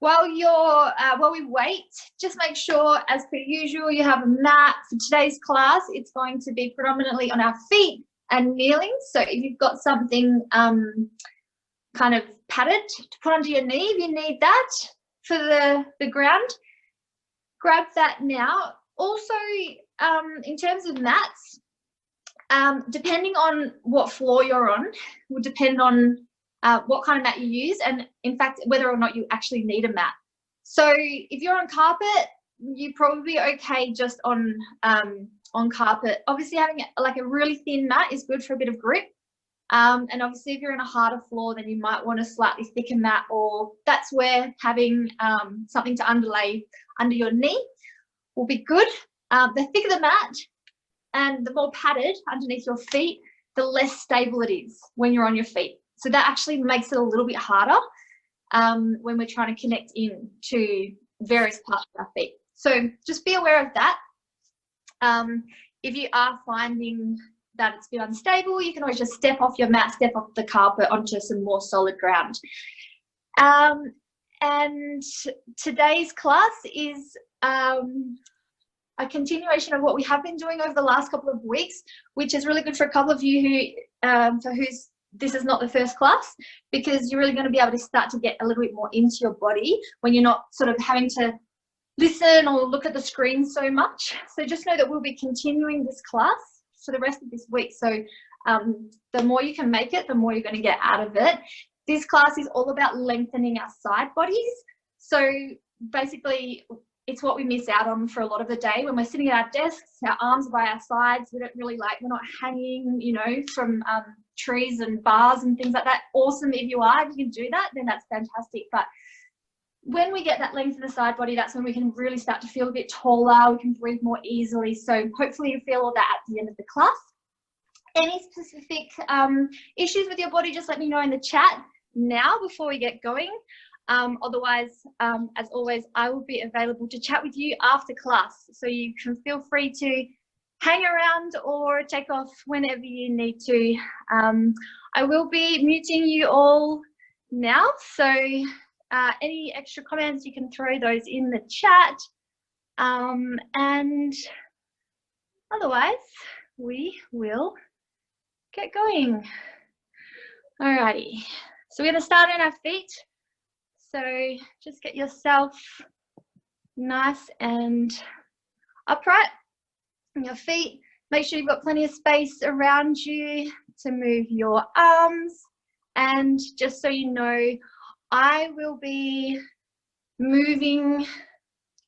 While we wait, just make sure, as per usual, you have a mat. For today's class, it's going to be predominantly on our feet and kneeling. So if you've got something kind of padded to put under your knee, if you need that for the ground, grab that now. Also, in terms of mats, depending on what floor you're on, will depend on what kind of mat you use, and in fact, whether or not you actually need a mat. So if you're on carpet, you're probably okay just on carpet. Obviously, having like a really thin mat is good for a bit of grip. And obviously, if you're in a harder floor, then you might want a slightly thicker mat, or that's where having something to underlay under your knee will be good. The thicker the mat and the more padded underneath your feet, the less stable it is when you're on your feet. So that actually makes it a little bit harder when we're trying to connect in to various parts of our feet. So just be aware of that. If you are finding that it's a bit unstable, you can always just step off your mat, step off the carpet onto some more solid ground. And today's class is a continuation of what we have been doing over the last couple of weeks, which is really good for a couple of you who, for whose this is not the first class, because you're really going to be able to start to get a little bit more into your body when you're not sort of having to listen or look at the screen so much. So just know that we'll be continuing this class for the rest of this week. So the more you can make it, the more you're going to get out of it. This class is all about lengthening our side bodies. So basically, it's what we miss out on for a lot of the day when we're sitting at our desks, our arms are by our sides. We don't really we're not hanging, you know, from trees and bars and things like that. Awesome if you are, if you can do that, then that's fantastic. But when we get that length in the side body, that's when we can really start to feel a bit taller. We can breathe more easily. So hopefully you feel all that at the end of the class. Any specific issues with your body, just let me know in the chat now before we get going. Otherwise, as always, I will be available to chat with you after class. So you can feel free to hang around or take off whenever you need to. I will be muting you all now. So any extra comments, you can throw those in the chat. And otherwise, we will get going. Alrighty, so we're going to start on our feet. So just get yourself nice and upright on your feet. Make sure you've got plenty of space around you to move your arms. And just so you know, I will be moving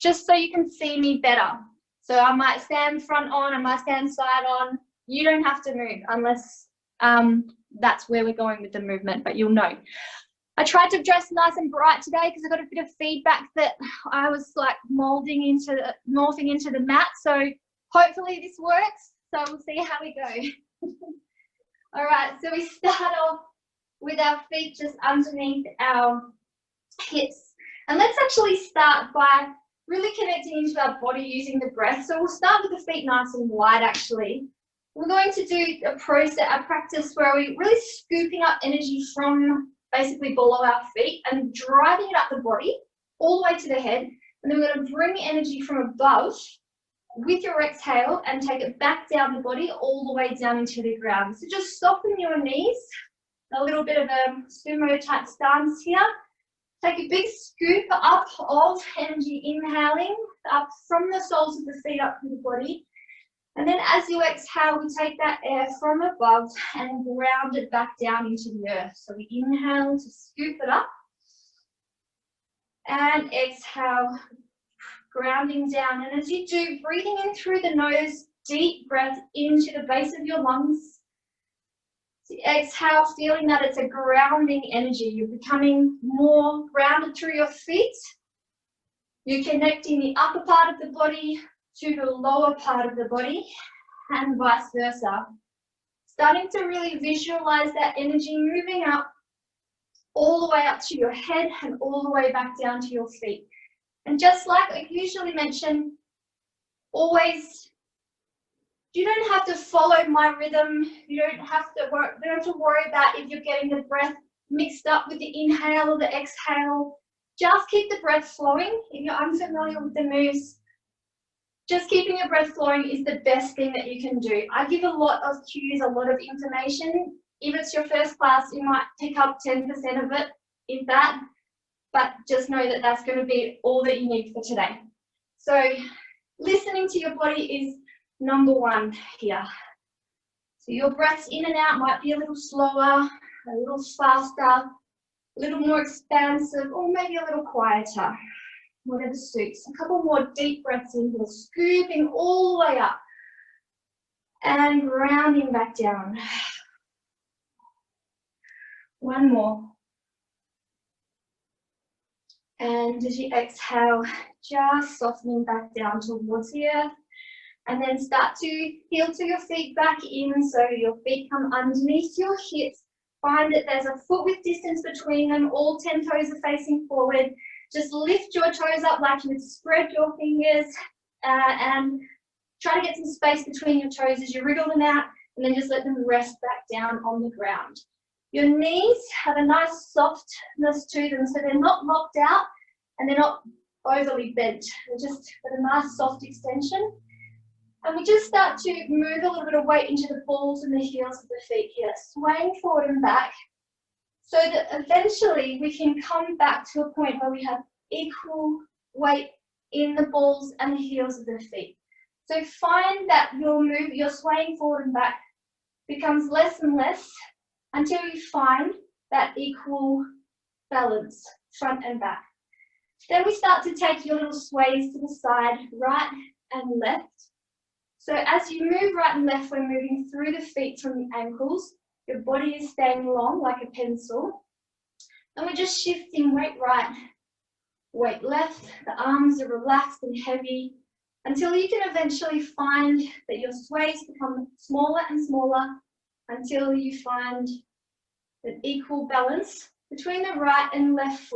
just so you can see me better. So I might stand front on, I might stand side on. You don't have to move unless that's where we're going with the movement, but you'll know. I tried to dress nice and bright today because I got a bit of feedback that I was like morphing into the mat. So hopefully this works. So we'll see how we go. All right, so we start off with our feet just underneath our hips. And let's actually start by really connecting into our body using the breath. So we'll start with the feet nice and wide actually. We're going to do a practice where we're really scooping up energy from basically below our feet and driving it up the body all the way to the head. And then we're going to bring energy from above with your exhale and take it back down the body all the way down into the ground. So just soften your knees, a little bit of a sumo type stance here. Take a big scoop up of energy, inhaling up from the soles of the feet up to the body. And then as you exhale, we take that air from above and ground it back down into the earth. So we inhale to scoop it up and exhale, grounding down. And as you do, breathing in through the nose, deep breath into the base of your lungs. So exhale, feeling that it's a grounding energy. You're becoming more grounded through your feet. You're connecting the upper part of the body to the lower part of the body and vice versa. Starting to really visualize that energy moving up all the way up to your head and all the way back down to your feet. And just like I usually mention, always, you don't have to follow my rhythm. You don't have to worry about if you're getting the breath mixed up with the inhale or the exhale. Just keep the breath flowing. If you're unfamiliar with the moves, just keeping your breath flowing is the best thing that you can do. I give a lot of cues, a lot of information. If it's your first class, you might pick up 10% of it, if that, but just know that that's going to be all that you need for today. So listening to your body is number one here. So your breaths in and out might be a little slower, a little faster, a little more expansive, or maybe a little quieter, whatever suits. A couple more deep breaths in here, scooping all the way up and grounding back down. One more. And as you exhale, just softening back down towards the earth. And then start to heel to your feet back in, so your feet come underneath your hips. Find that there's a foot width distance between them. All 10 toes are facing forward. Just lift your toes up like you would spread your fingers and try to get some space between your toes as you wriggle them out, and then just let them rest back down on the ground. Your knees have a nice softness to them, so they're not locked out and they're not overly bent. They're just got a nice soft extension. And we just start to move a little bit of weight into the balls and the heels of the feet here, swaying forward and back, so that eventually we can come back to a point where we have equal weight in the balls and the heels of the feet. So find that your swaying forward and back becomes less and less until you find that equal balance, front and back. Then we start to take your little sways to the side, right and left. So as you move right and left, we're moving through the feet from the ankles. Your body is staying long like a pencil. And we're just shifting weight right, weight left. The arms are relaxed and heavy until you can eventually find that your sways become smaller and smaller until you find an equal balance between the right and left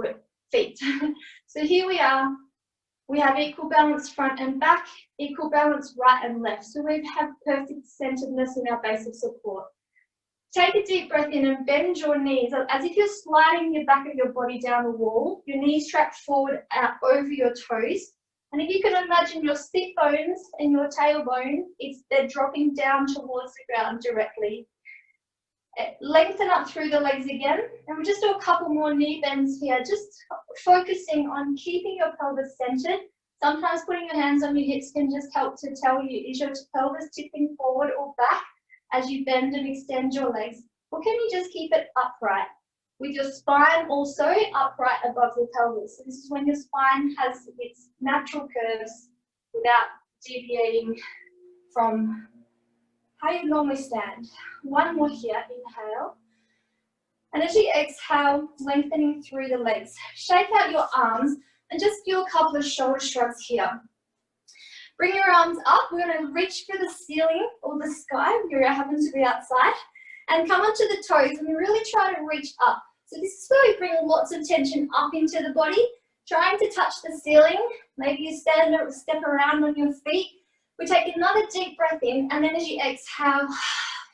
feet. So here we are. We have equal balance front and back, equal balance right and left. So we have perfect centeredness in our base of support. Take a deep breath in and bend your knees as if you're sliding the back of your body down the wall. Your knees track forward out over your toes. And if you can imagine your sit bones and your tailbone, they're dropping down towards the ground directly. Lengthen up through the legs again, and we'll just do a couple more knee bends here, just focusing on keeping your pelvis centered. Sometimes putting your hands on your hips can just help to tell you, is your pelvis tipping forward or back as you bend and extend your legs, or can you just keep it upright with your spine also upright above the pelvis? So this is when your spine has its natural curves without deviating from how you normally stand. One more here, inhale. And as you exhale, lengthening through the legs. Shake out your arms and just do a couple of shoulder shrugs here. Bring your arms up. We're going to reach for the ceiling or the sky if you happen to be outside. And come onto the toes and really try to reach up. So this is where we bring lots of tension up into the body, trying to touch the ceiling. Maybe you stand or step around on your feet. We take another deep breath in, and then as you exhale,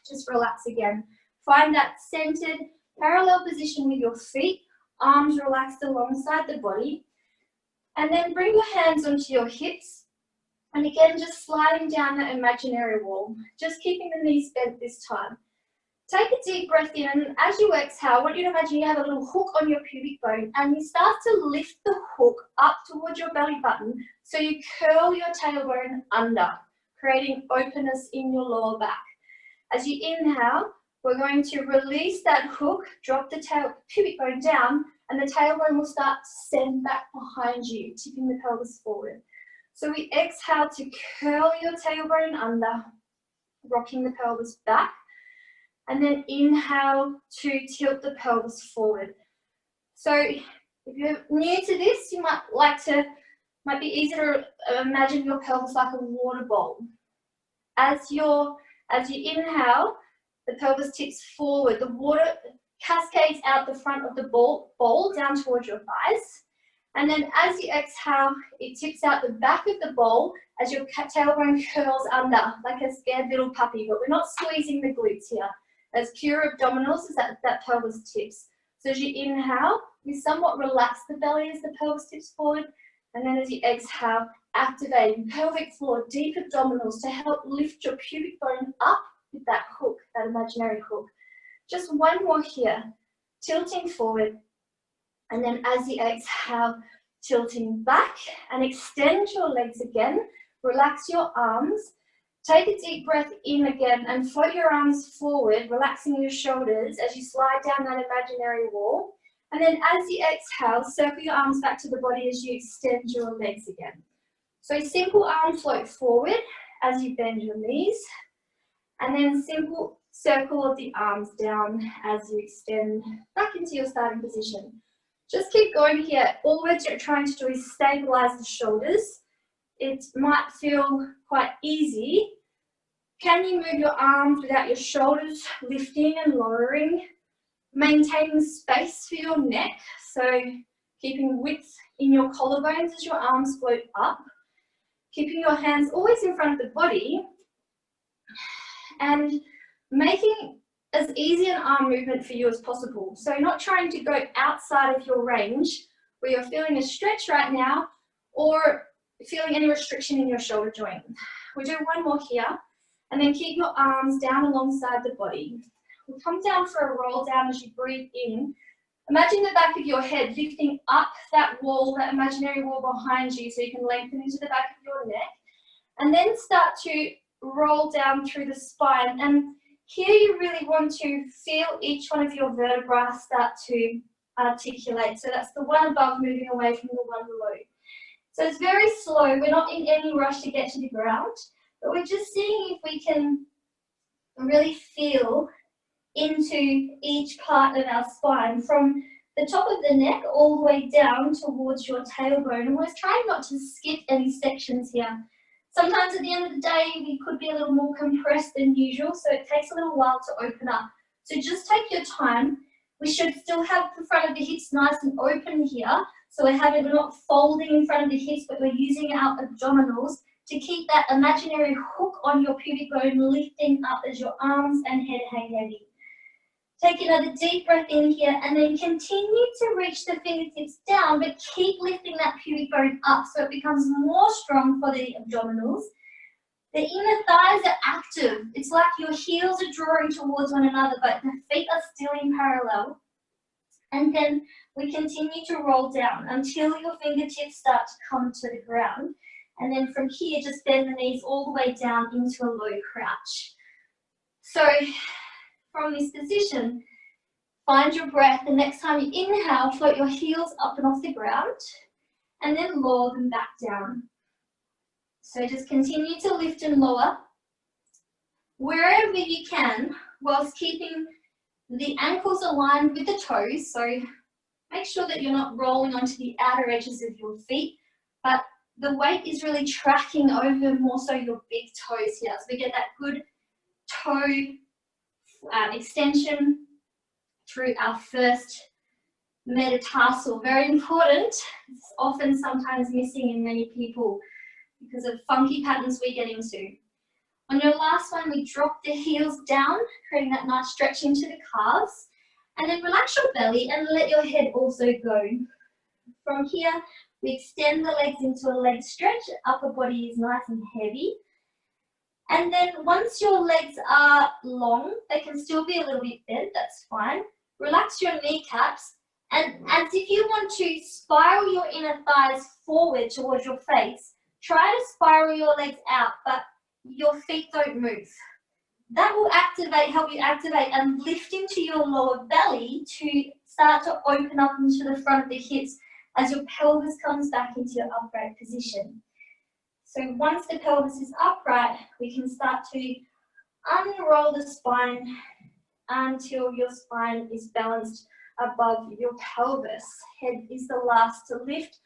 just relax again. Find that centered, parallel position with your feet, arms relaxed alongside the body. And then bring your hands onto your hips. And again, just sliding down that imaginary wall, just keeping the knees bent this time. Take a deep breath in, and as you exhale, I want you to imagine you have a little hook on your pubic bone, and you start to lift the hook up towards your belly button, so you curl your tailbone under, creating openness in your lower back. As you inhale, we're going to release that hook, drop the pubic bone down, and the tailbone will start to send back behind you, tipping the pelvis forward. So we exhale to curl your tailbone under, rocking the pelvis back. And then inhale to tilt the pelvis forward. So if you're new to this, you might be easy to imagine your pelvis like a water bowl. As you inhale, the pelvis tips forward. The water cascades out the front of the bowl down towards your thighs. And then as you exhale, it tips out the back of the bowl as your tailbone curls under like a scared little puppy, but we're not squeezing the glutes here. As pure abdominals as that pelvis tips. So as you inhale, We somewhat relax the belly as the pelvis tips forward, and then as you exhale, activating pelvic floor, deep abdominals to help lift your pubic bone up with that hook, that imaginary hook. Just one more here, tilting forward, and then as you exhale, tilting back, and extend your legs again, relax your arms, take a deep breath in again and float your arms forward, relaxing your shoulders as you slide down that imaginary wall. And then as you exhale, circle your arms back to the body as you extend your legs again. So simple arm float forward as you bend your knees, and then simple circle of the arms down as you extend back into your starting position. Just keep going here. All we're trying to do is stabilize the shoulders. It might feel quite easy. Can you move your arms without your shoulders lifting and lowering? Maintaining space for your neck, so keeping width in your collarbones as your arms float up. Keeping your hands always in front of the body, and making as easy an arm movement for you as possible. So not trying to go outside of your range where you're feeling a stretch right now or feeling any restriction in your shoulder joint. We'll do one more here, and then keep your arms down alongside the body. We'll come down for a roll down as you breathe in. Imagine the back of your head lifting up that wall, that imaginary wall behind you, so you can lengthen into the back of your neck. And then start to roll down through the spine. And here you really want to feel each one of your vertebrae start to articulate. So that's the one above moving away from the one below. So it's very slow. We're not in any rush to get to the ground, but we're just seeing if we can really feel into each part of our spine, from the top of the neck all the way down towards your tailbone. And we're trying not to skip any sections here. Sometimes at the end of the day, we could be a little more compressed than usual, so it takes a little while to open up. So just take your time. We should still have the front of the hips nice and open here. So we're not folding in front of the hips, but we're using our abdominals to keep that imaginary hook on your pubic bone lifting up as your arms and head hang heavy. Take another deep breath in here, and then continue to reach the fingertips down, but keep lifting that pubic bone up so it becomes more strong for the abdominals. The inner thighs are active. It's like your heels are drawing towards one another, but the feet are still in parallel. And then we continue to roll down until your fingertips start to come to the ground. And then from here, just bend the knees all the way down into a low crouch. So from this position, find your breath. The next time you inhale, float your heels up and off the ground, and then lower them back down. So just continue to lift and lower wherever you can, whilst keeping the ankles aligned with the toes. So make sure that you're not rolling onto the outer edges of your feet, but the weight is really tracking over more so your big toes here. So we get that good toe extension through our first metatarsal. Very important. It's often sometimes missing in many people because of funky patterns we get into. On your last one, we drop the heels down, creating that nice stretch into the calves, and then relax your belly and let your head also go. From here, we extend the legs into a leg stretch. Upper body is nice and heavy. And then once your legs are long, they can still be a little bit bent, that's fine. Relax your kneecaps, and as if you want to spiral your inner thighs forward towards your face, try to spiral your legs out, but your feet don't move. That will help you activate and lift into your lower belly to start to open up into the front of the hips as your pelvis comes back into your upright position. So once the pelvis is upright, we can start to unroll the spine until your spine is balanced above your pelvis. Head is the last to lift,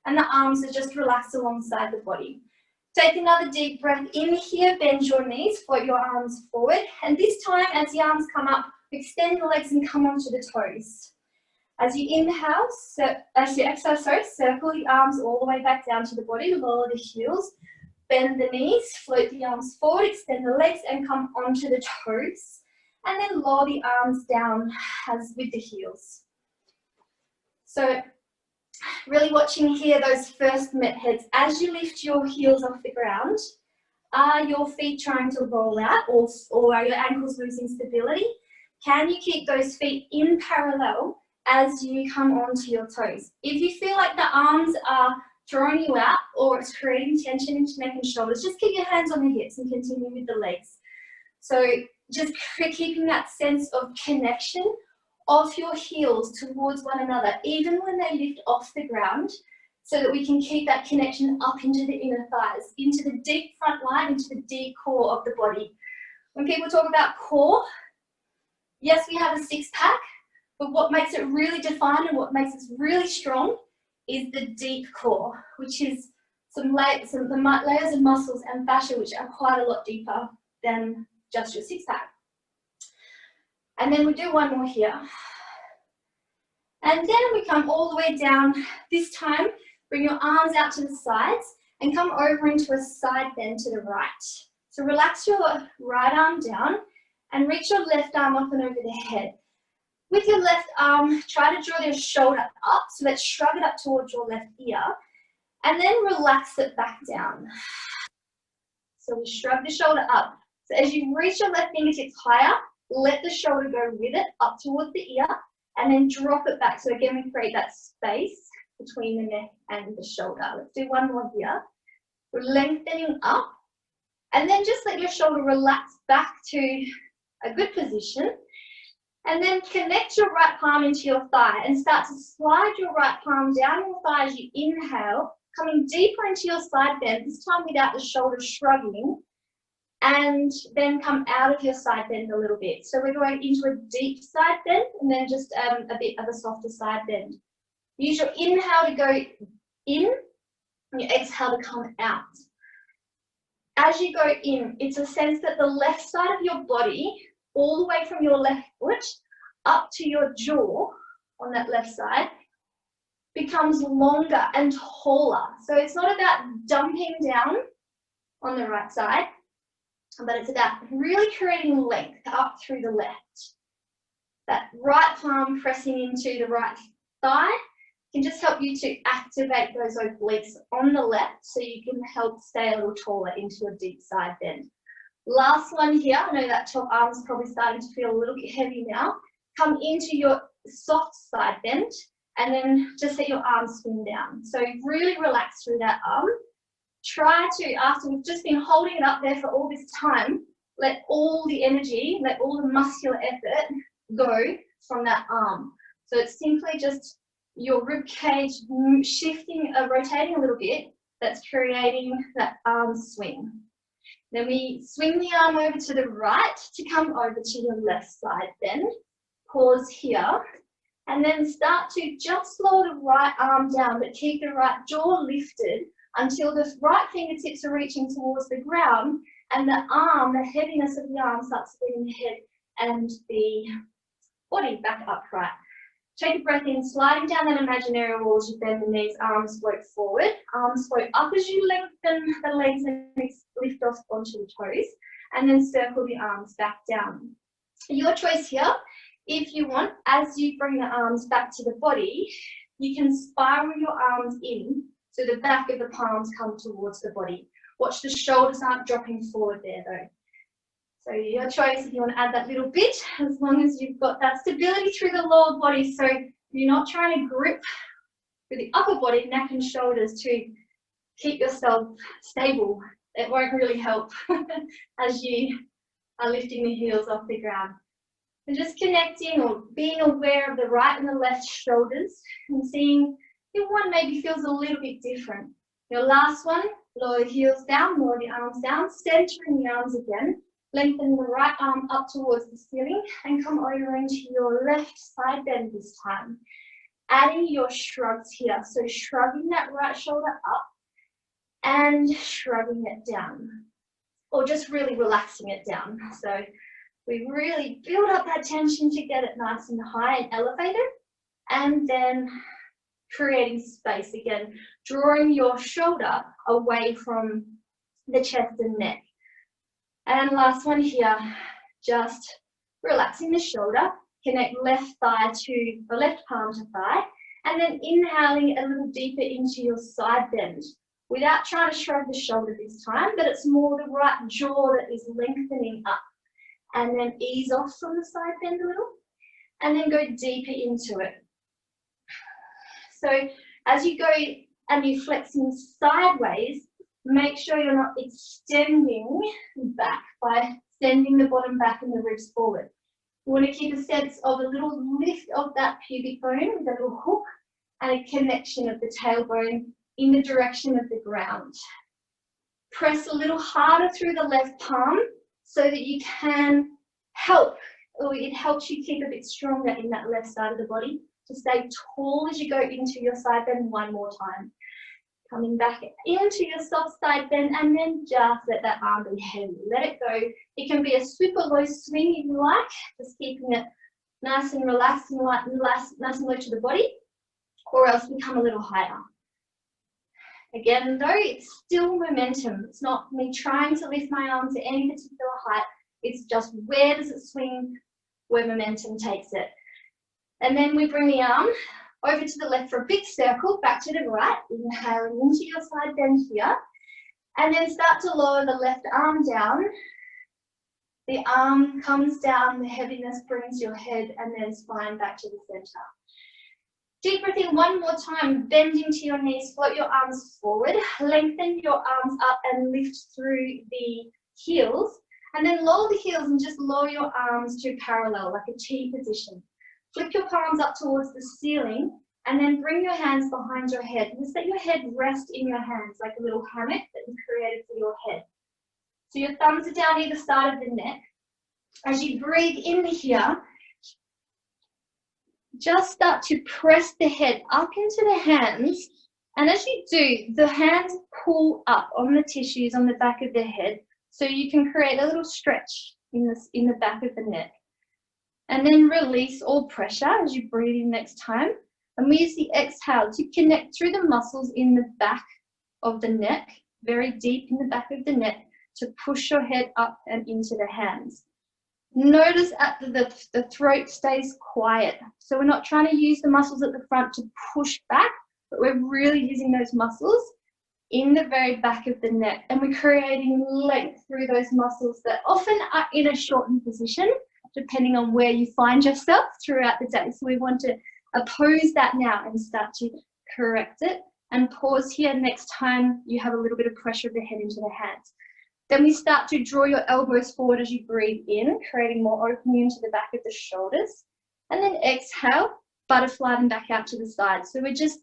and the arms are just relaxed alongside the body. Take another deep breath in here, bend your knees, float your arms forward, and this time as the arms come up, extend the legs and come onto the toes. As you inhale, circle the arms all the way back down to the body, lower the heels, bend the knees, float the arms forward, extend the legs and come onto the toes, and then lower the arms down as with the heels. So really watching here those first heads. As you lift your heels off the ground, are your feet trying to roll out, or are your ankles losing stability? Can you keep those feet in parallel as you come onto your toes? If you feel like the arms are throwing you out or it's creating tension into neck and shoulders, just keep your hands on the hips and continue with the legs. So just keeping that sense of connection of your heels towards one another, even when they lift off the ground, so that we can keep that connection up into the inner thighs, into the deep front line, into the deep core of the body. When people talk about core, yes, we have a six-pack, but what makes it really defined and what makes us really strong is the deep core, which is the layers of muscles and fascia, which are quite a lot deeper than just your six-pack. And then we do one more here. And then we come all the way down. This time, bring your arms out to the sides and come over into a side bend to the right. So relax your right arm down and reach your left arm up and over the head. With your left arm, try to draw your shoulder up, so let's shrug it up towards your left ear, and then relax it back down. So we shrug the shoulder up. So as you reach your left fingertips higher, let the shoulder go with it up towards the ear, and then drop it back. So again, we create that space between the neck and the shoulder. Let's do one more here. We're lengthening up, and then just let your shoulder relax back to a good position. And then connect your right palm into your thigh and start to slide your right palm down your thigh as you inhale, coming deeper into your side bend, this time without the shoulder shrugging, and then come out of your side bend a little bit. So we're going into a deep side bend and then just a bit of a softer side bend. Use your inhale to go in and your exhale to come out. As you go in, it's a sense that the left side of your body, all the way from your left foot up to your jaw on that left side, becomes longer and taller. So it's not about dumping down on the right side, but it's about really creating length up through the left. That right palm pressing into the right thigh can just help you to activate those obliques on the left, so you can help stay a little taller into a deep side bend. Last one here. I know that top arm is probably starting to feel a little bit heavy now. Come into your soft side bend and then just let your arms swing down. So really relax through that arm. Try to, after we've just been holding it up there for all this time, let all the energy, let all the muscular effort go from that arm. So it's simply just your rib cage shifting, rotating a little bit, that's creating that arm swing. Then we swing the arm over to the right to come over to your left side bend. Pause here, and then start to just lower the right arm down, but keep the right jaw lifted until the right fingertips are reaching towards the ground, and the arm, the heaviness of the arm, starts to bring the head and the body back upright. Take a breath in, sliding down that imaginary wall as you bend the knees, arms float forward, arms float up as you lengthen the legs and lift off onto the toes, and then circle the arms back down. Your choice here. If you want, as you bring the arms back to the body, you can spiral your arms in so the back of the palms come towards the body. Watch the shoulders aren't dropping forward there though. So your choice if you want to add that little bit, as long as you've got that stability through the lower body. So you're not trying to grip with the upper body, neck and shoulders to keep yourself stable. It won't really help as you are lifting the heels off the ground. And just connecting or being aware of the right and the left shoulders and seeing if one maybe feels a little bit different. Your last one, lower the heels down, lower the arms down, centering the arms again, lengthen the right arm up towards the ceiling and come over into your left side bend this time. Adding your shrugs here, so shrugging that right shoulder up and shrugging it down, or just really relaxing it down. So we really build up that tension to get it nice and high and elevated, and then creating space again, drawing your shoulder away from the chest and neck. And last one here, just relaxing the shoulder, connect left thigh to the left palm to thigh, And then inhaling a little deeper into your side bend without trying to shrug the shoulder this time, but it's more the right jaw that is lengthening up. And then ease off from the side bend a little, and then go deeper into it. So as you go and you're flexing sideways, make sure you're not extending back by sending the bottom back and the ribs forward. You want to keep a sense of a little lift of that pubic bone with a little hook and a connection of the tailbone in the direction of the ground. Press a little harder through the left palm so that you can help, or it helps you keep a bit stronger in that left side of the body to stay tall as you go into your side bend one more time. Coming back into your soft side bend, and then just let that arm be heavy. Let it go. It can be a super low swing if you like, just keeping it nice and relaxed and light and nice and low to the body, or else become a little higher. Again, though, it's still momentum. It's not me trying to lift my arm to any particular height. It's just where does it swing, where momentum takes it. And then we bring the arm over to the left for a big circle, back to the right, inhaling into your side bend here, and then start to lower the left arm down. The arm comes down, the heaviness brings your head and then spine back to the center. Deep breath in one more time, bend into your knees, float your arms forward, lengthen your arms up and lift through the heels, and then lower the heels and just lower your arms to parallel, like a T position. Flip your palms up towards the ceiling and then bring your hands behind your head. Just let your head rest in your hands like a little hammock that you created for your head. So your thumbs are down either side of the neck. As you breathe in here, just start to press the head up into the hands. And as you do, the hands pull up on the tissues on the back of the head so you can create a little stretch in the back of the neck. And then release all pressure as you breathe in next time. And we use the exhale to connect through the muscles in the back of the neck, very deep in the back of the neck, to push your head up and into the hands. Notice at the throat stays quiet. So we're not trying to use the muscles at the front to push back, but we're really using those muscles in the very back of the neck. And we're creating length through those muscles that often are in a shortened position, depending on where you find yourself throughout the day. So we want to oppose that now and start to correct it, and pause here next time you have a little bit of pressure of the head into the hands. Then we start to draw your elbows forward as you breathe in, creating more opening into the back of the shoulders. And then exhale, butterfly them back out to the side. So we're just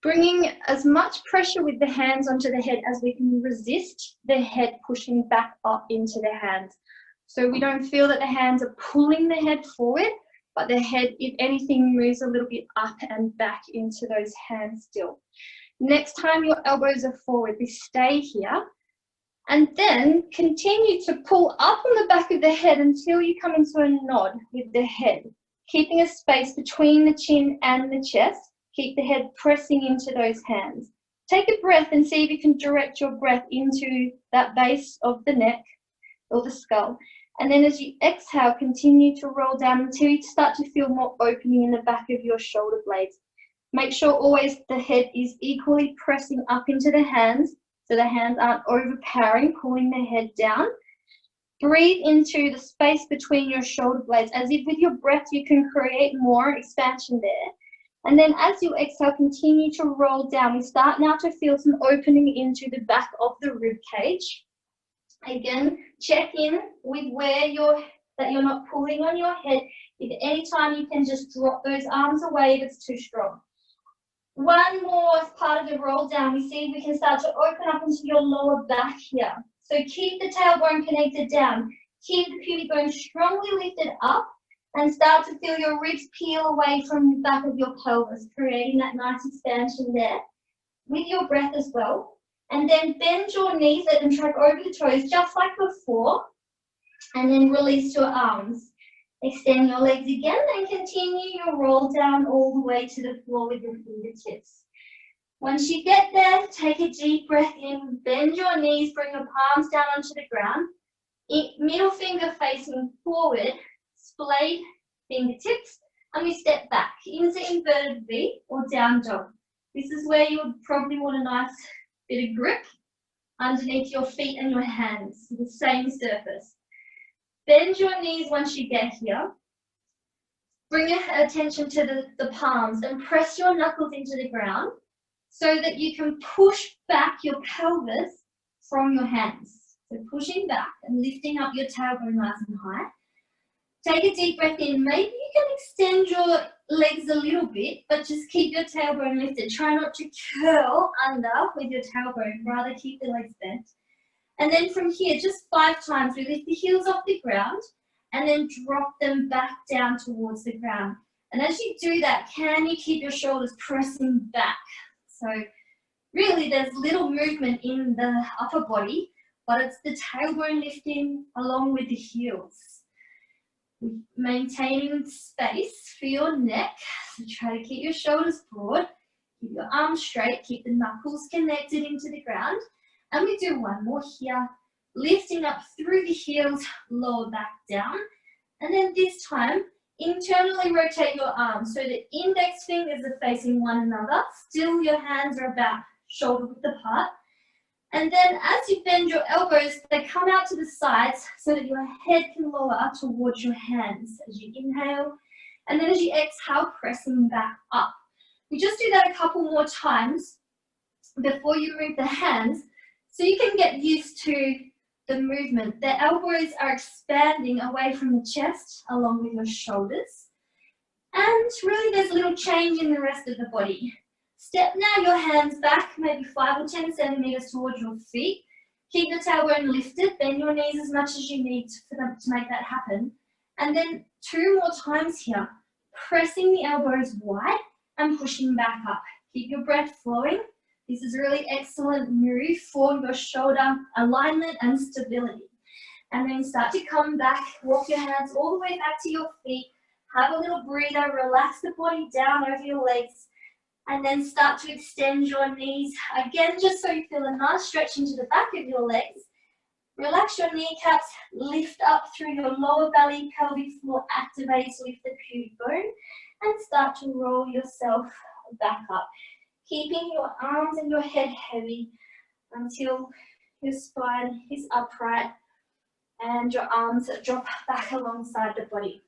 bringing as much pressure with the hands onto the head as we can resist the head pushing back up into the hands. So we don't feel that the hands are pulling the head forward, but the head, if anything, moves a little bit up and back into those hands still. Next time your elbows are forward, we stay here. And then continue to pull up on the back of the head until you come into a nod with the head, keeping a space between the chin and the chest. Keep the head pressing into those hands. Take a breath and see if you can direct your breath into that base of the neck or the skull. And then as you exhale, continue to roll down until you start to feel more opening in the back of your shoulder blades. Make sure always the head is equally pressing up into the hands, so the hands aren't overpowering, pulling the head down. Breathe into the space between your shoulder blades, as if with your breath you can create more expansion there. And then as you exhale, continue to roll down. We start now to feel some opening into the back of the rib cage. Again, check in with where that you're not pulling on your head. If any time you can just drop those arms away if it's too strong. One more part of the roll down, we see we can start to open up into your lower back here. So keep the tailbone connected down. Keep the pubic bone strongly lifted up and start to feel your ribs peel away from the back of your pelvis, creating that nice expansion there with your breath as well. And then bend your knees, let them track over the toes just like before, and then release your arms. Extend your legs again and continue your roll down all the way to the floor with your fingertips. Once you get there, take a deep breath in, bend your knees, bring your palms down onto the ground, middle finger facing forward, splayed fingertips, and we step back into inverted V or down dog. This is where you would probably want a nice bit of grip underneath your feet and your hands, the same surface. Bend your knees once you get here. Bring your attention to the palms and press your knuckles into the ground so that you can push back your pelvis from your hands. So pushing back and lifting up your tailbone nice and high. Take a deep breath in. Maybe you can extend your legs a little bit, but just keep your tailbone lifted. Try not to curl under with your tailbone, rather keep the legs bent. And then from here, just 5 times, we lift the heels off the ground and then drop them back down towards the ground. And as you do that, can you keep your shoulders pressing back? So really there's little movement in the upper body, but it's the tailbone lifting along with the heels. Maintaining space for your neck, so try to keep your shoulders broad, keep your arms straight, keep the knuckles connected into the ground. And we do one more here, lifting up through the heels, lower back down. And then this time, internally rotate your arms so the index fingers are facing one another. Still your hands are about shoulder width apart. And then as you bend your elbows, they come out to the sides so that your head can lower towards your hands as you inhale. And then as you exhale, pressing back up. We just do that a couple more times before you move the hands so you can get used to the movement. The elbows are expanding away from the chest along with your shoulders. And really there's a little change in the rest of the body. Step now your hands back, maybe 5 or 10 centimeters towards your feet. Keep the tailbone lifted, bend your knees as much as you need for them to make that happen. And then 2 more times here, pressing the elbows wide and pushing back up. Keep your breath flowing. This is a really excellent move for your shoulder alignment and stability. And then start to come back, walk your hands all the way back to your feet. Have a little breather, relax the body down over your legs. And then start to extend your knees. Again, just so you feel a nice stretch into the back of your legs. Relax your kneecaps, lift up through your lower belly, pelvic floor activates with the pubic bone. And start to roll yourself back up. Keeping your arms and your head heavy until your spine is upright and your arms drop back alongside the body.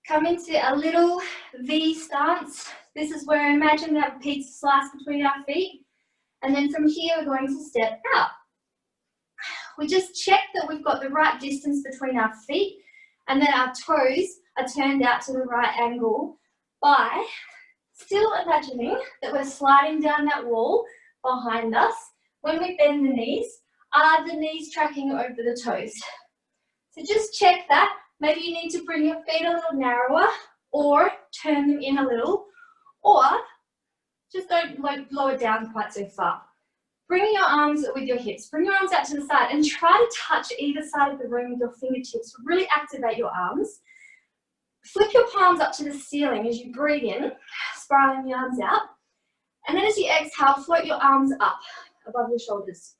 Come into a little V stance. This is where imagine that pizza slice between our feet. And then from here, we're going to step out. We just check that we've got the right distance between our feet and that our toes are turned out to the right angle by still imagining that we're sliding down that wall behind us. When we bend the knees, are the knees tracking over the toes? So just check that. Maybe you need to bring your feet a little narrower or turn them in a little, or just don't lower down quite so far. Bring your arms with your hips, bring your arms out to the side and try to touch either side of the room with your fingertips. Really activate your arms. Flip your palms up to the ceiling as you breathe in, spiraling the arms out. And then as you exhale, float your arms up above your shoulders.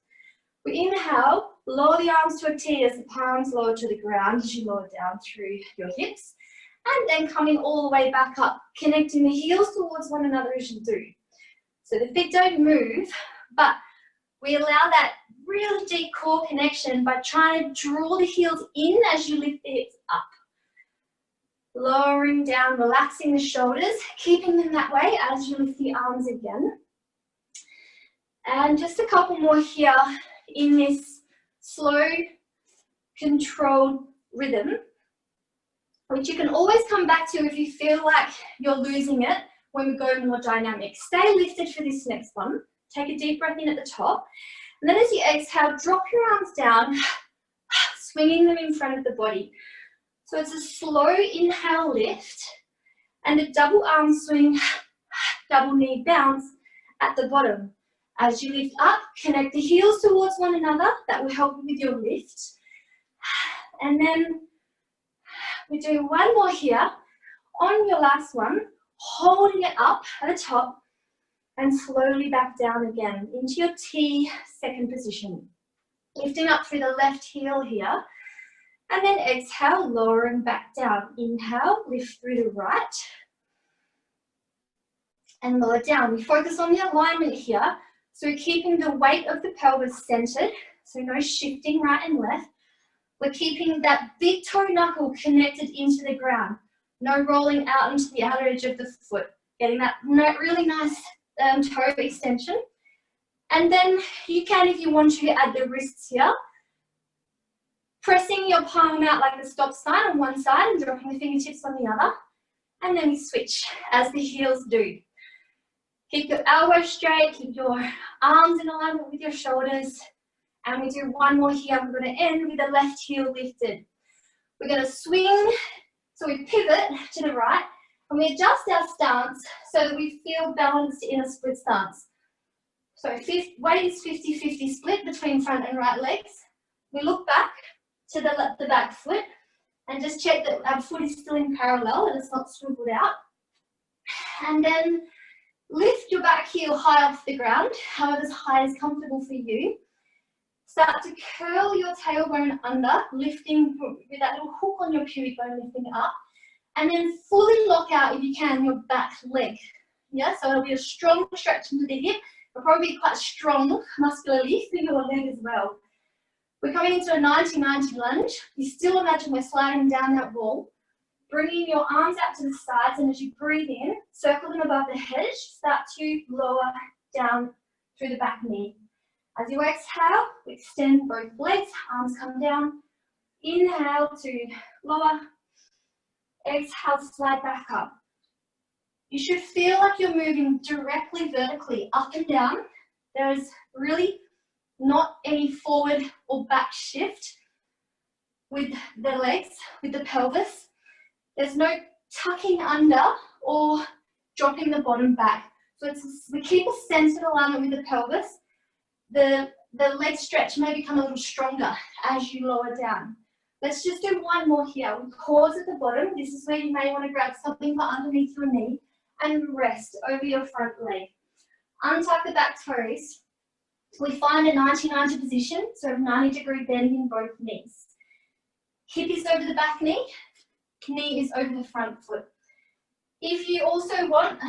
We inhale, lower the arms to a T as the palms lower to the ground as you lower down through your hips. And then coming all the way back up, connecting the heels towards one another as you do. So the feet don't move, but we allow that really deep core connection by trying to draw the heels in as you lift the hips up. Lowering down, relaxing the shoulders, keeping them that way as you lift the arms again. And just a couple more here in this slow, controlled rhythm, which you can always come back to if you feel like you're losing it when we go more dynamic. Stay lifted for this next one. Take a deep breath in at the top. And then as you exhale, drop your arms down, swinging them in front of the body. So it's a slow inhale lift and a double arm swing, double knee bounce at the bottom. As you lift up, connect the heels towards one another. That will help with your lift. And then we do one more here. On your last one, holding it up at the top and slowly back down again into your T second position. Lifting up through the left heel here. And then exhale, lowering back down. Inhale, lift through the right. And lower down. We focus on the alignment here. So we're keeping the weight of the pelvis centered. So no shifting right and left. We're keeping that big toe knuckle connected into the ground. No rolling out into the outer edge of the foot. Getting that really nice toe extension. And then you can, if you want to, add the wrists here. Pressing your palm out like the stop sign on one side and dropping the fingertips on the other. And then we switch as the heels do. Keep your elbows straight, keep your arms in alignment with your shoulders. And we do one more here. We're going to end with the left heel lifted. We're going to swing, so we pivot to the right, and we adjust our stance so that we feel balanced in a split stance. So weight is 50-50 split between front and right legs. We look back to the back foot and just check that our foot is still in parallel and it's not swiveled out. And then lift your back heel high off the ground, however as high as comfortable for you. Start to curl your tailbone under, lifting with that little hook on your pubic bone, lifting it up. And then fully lock out, if you can, your back leg. Yeah, so it'll be a strong stretch into the hip. It'll probably be quite strong muscularly through your leg as well. We're coming into a 90-90 lunge. You still imagine we're sliding down that wall. Bringing your arms out to the sides, and as you breathe in, circle them above the head. Start to lower down through the back knee. As you exhale, extend both legs, arms come down. Inhale to lower. Exhale, slide back up. You should feel like you're moving directly vertically up and down. There is really not any forward or back shift with the legs, with the pelvis. There's no tucking under or dropping the bottom back. So we keep a centered alignment with the pelvis. The leg stretch may become a little stronger as you lower down. Let's just do one more here. We pause at the bottom. This is where you may want to grab something for underneath your knee and rest over your front leg. Untuck the back toes. We find a 90-90 position, so 90-degree bend in both knees. Hip is over the back knee is over the front foot. If you also want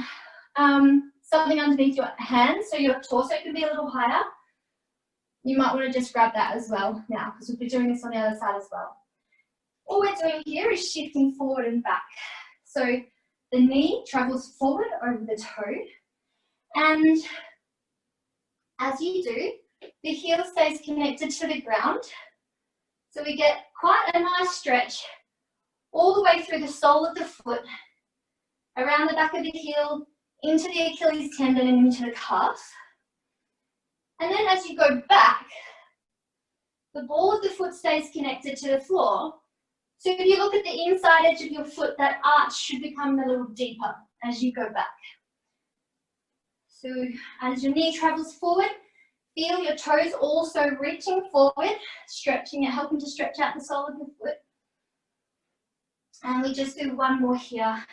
something underneath your hands, so your torso can be a little higher, you might want to just grab that as well now, because we'll be doing this on the other side as well. All we're doing here is shifting forward and back. So the knee travels forward over the toe, and as you do, the heel stays connected to the ground. So we get quite a nice stretch all the way through the sole of the foot, around the back of the heel, into the Achilles tendon and into the calf. And then as you go back, the ball of the foot stays connected to the floor. So if you look at the inside edge of your foot, that arch should become a little deeper as you go back. So as your knee travels forward, feel your toes also reaching forward, stretching it, helping to stretch out the sole of the foot. And we just do one more here.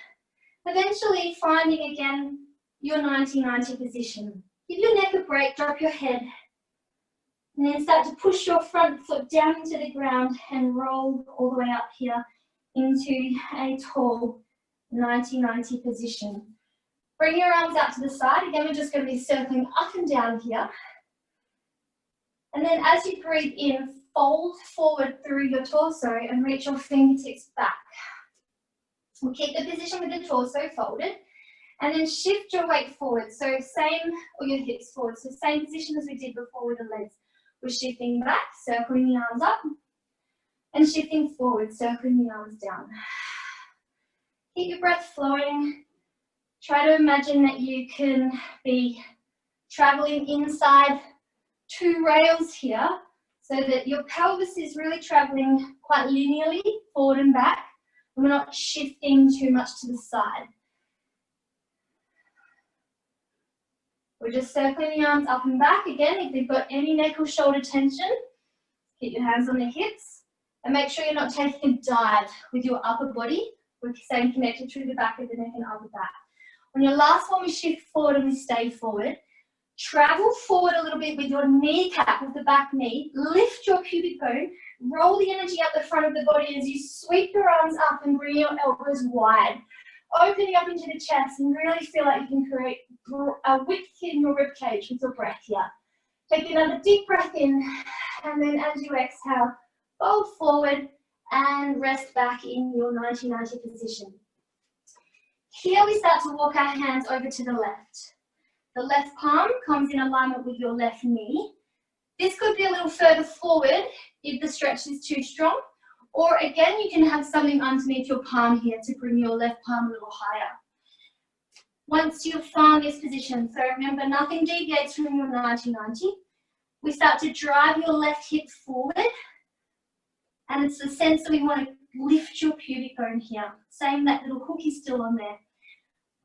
Eventually finding again your 90-90 position. Give your neck a break, drop your head. And then start to push your front foot down into the ground and roll all the way up here into a tall 90-90 position. Bring your arms out to the side. Again, we're just going to be circling up and down here. And then as you breathe in, fold forward through your torso and reach your fingertips back. We'll keep the position with the torso folded. And then shift your weight forward. So or your hips forward. So same position as we did before with the legs. We're shifting back, circling the arms up, and shifting forward, circling the arms down. Keep your breath flowing. Try to imagine that you can be traveling inside two rails here, so that your pelvis is really traveling quite linearly forward and back, and we're not shifting too much to the side. We're just circling the arms up and back. Again, if you've got any neck or shoulder tension, keep your hands on the hips and make sure you're not taking a dive with your upper body. We're staying connected through the back of the neck and upper back. On your last one, we shift forward and we stay forward. Travel forward a little bit with your kneecap, with the back knee. Lift your pubic bone. Roll the energy up the front of the body as you sweep your arms up and bring your elbows wide. Opening up into the chest and really feel like you can create a width in your rib cage with your breath here. Take another deep breath in, and then as you exhale, fold forward and rest back in your 90-90 position. Here we start to walk our hands over to the left. The left palm comes in alignment with your left knee. This could be a little further forward if the stretch is too strong, or again, you can have something underneath your palm here to bring your left palm a little higher. Once you've found this position, so remember, nothing deviates from your 90-90. We start to drive your left hip forward, and it's the sense that we want to lift your pubic bone here. Same, that little hook is still on there.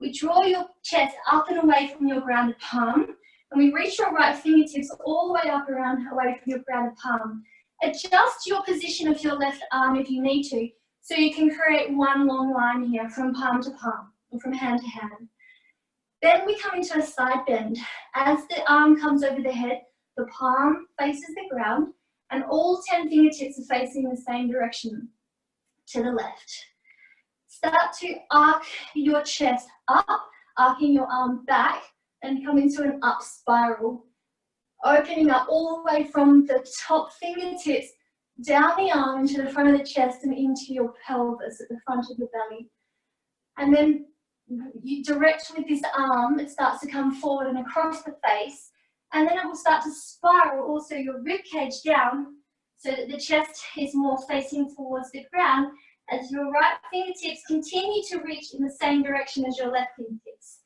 We draw your chest up and away from your grounded palm, and we reach your right fingertips all the way up around away from your grounded palm. Adjust your position of your left arm if you need to, so you can create one long line here from palm to palm, or from hand to hand. Then we come into a side bend. As the arm comes over the head, the palm faces the ground, and all 10 fingertips are facing the same direction, to the left. Start to arc your chest up, arcing your arm back, and come into an up spiral. Opening up all the way from the top fingertips, down the arm into the front of the chest and into your pelvis at the front of your belly. And then you direct with this arm, it starts to come forward and across the face, and then it will start to spiral also your rib cage down so that the chest is more facing towards the ground as your right fingertips continue to reach in the same direction as your left fingertips.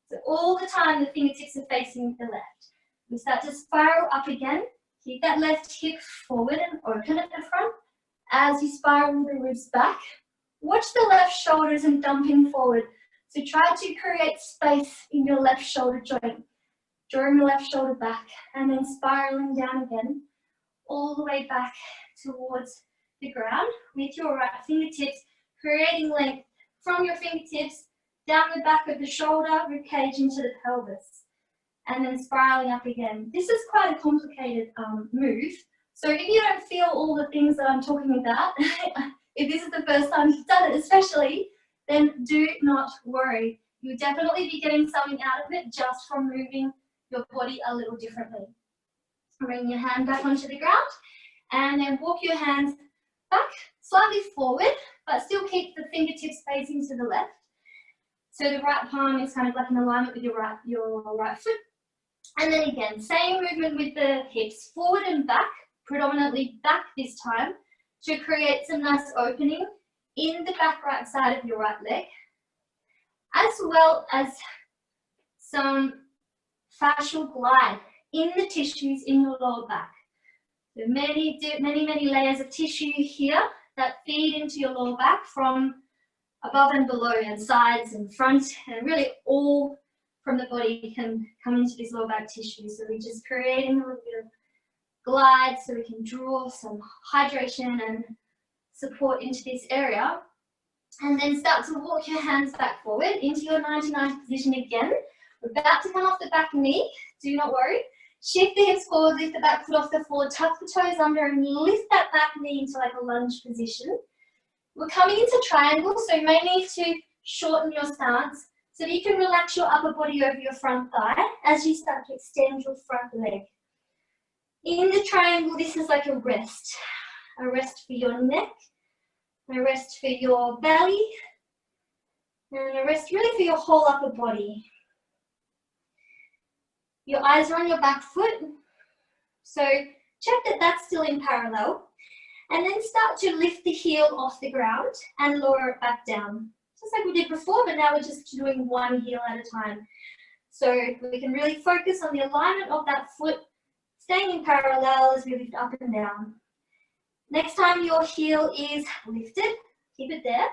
So all the time the fingertips are facing the left. We start to spiral up again. Keep that left hip forward and open at the front. As you spiral the ribs back, watch the left shoulders and dumping forward. So try to create space in your left shoulder joint. Drawing the left shoulder back and then spiraling down again, all the way back towards the ground with your right fingertips, creating length from your fingertips down the back of the shoulder, rib cage into the pelvis, and then spiraling up again. This is quite a complicated move, so if you don't feel all the things that I'm talking about, if this is the first time you've done it especially, then do not worry. You'll definitely be getting something out of it just from moving your body a little differently. Bring your hand back onto the ground and then walk your hands back slightly forward, but still keep the fingertips facing to the left. So the right palm is kind of like in alignment with your right foot. And then again, same movement with the hips, forward and back, predominantly back this time, to create some nice opening in the back right side of your right leg, as well as some fascial glide in the tissues in your lower back. So many layers of tissue here that feed into your lower back from above and below and sides and front, and really all from the body can come into this lower back tissue. So we're just creating a little bit of glide so we can draw some hydration and support into this area. And then start to walk your hands back forward into your 90-90 position again. We're about to come off the back knee, do not worry. Shift the hips forward, lift the back foot off the floor, tuck the toes under and lift that back knee into like a lunge position. We're coming into triangle, so you may need to shorten your stance so that you can relax your upper body over your front thigh as you start to extend your front leg. In the triangle, this is like a rest for your neck, a rest for your belly, and a rest really for your whole upper body. Your eyes are on your back foot, so check that that's still in parallel. And then start to lift the heel off the ground and lower it back down. Just like we did before, but now we're just doing one heel at a time. So we can really focus on the alignment of that foot, staying in parallel as we lift up and down. Next time your heel is lifted, keep it there.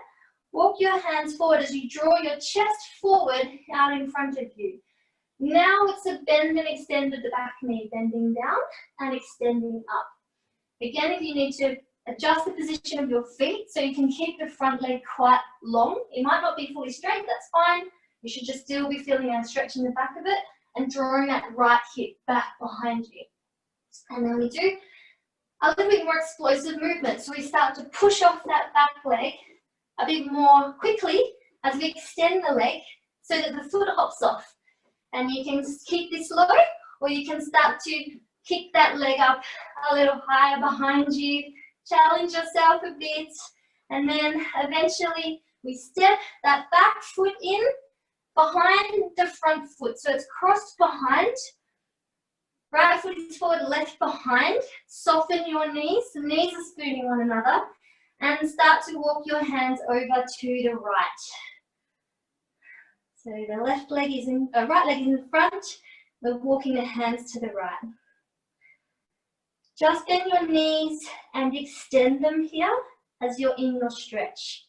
Walk your hands forward as you draw your chest forward out in front of you. Now it's a bend and extend of the back knee, bending down and extending up. Again, if you need to adjust the position of your feet so you can keep the front leg quite long. It might not be fully straight, that's fine. You should just still be feeling a stretch in the back of it. and drawing that right hip back behind you. And then we do a little bit more explosive movement. So we start to push off that back leg a bit more quickly as we extend the leg so that the foot hops off. And you can keep this low, or you can start to kick that leg up a little higher behind you, challenge yourself a bit, and then eventually we step that back foot in behind the front foot. So it's crossed behind, right foot is forward, left behind. Soften your knees, the knees are spooning one another, and start to walk your hands over to the right. So the left leg is in, right leg is in front, we're walking the hands to the right. Just bend your knees and extend them here as you're in your stretch.